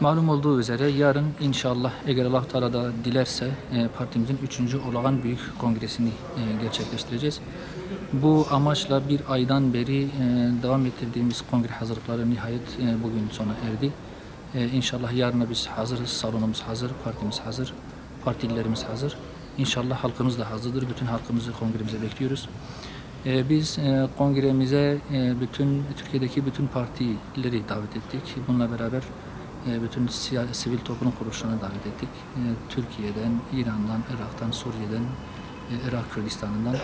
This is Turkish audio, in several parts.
Malum olduğu üzere yarın inşallah eğer Allah Teala da dilerse partimizin 3. olağan büyük kongresini gerçekleştireceğiz. Bu amaçla bir aydan beri devam ettirdiğimiz kongre hazırlıkları nihayet bugün sona erdi. İnşallah yarına biz hazırız, salonumuz hazır, partimiz hazır, partililerimiz hazır. İnşallah halkımız da hazırdır. Bütün halkımızı kongremize bekliyoruz. Biz kongremize Türkiye'deki bütün partileri davet ettik. Bununla beraber bütün sivil toplum kuruluşlarını davet ettik. Türkiye'den, İran'dan, Irak'tan, Suriye'den, Irak Kürdistan'ından,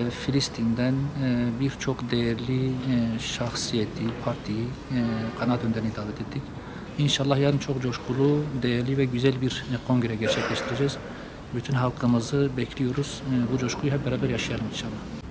Filistin'den birçok değerli şahsiyeti, partiyi, kanaat önderini davet ettik. İnşallah yarın çok coşkulu, değerli ve güzel bir kongre gerçekleştireceğiz. Bütün halkımızı bekliyoruz. Bu coşkuyu hep beraber yaşayalım inşallah.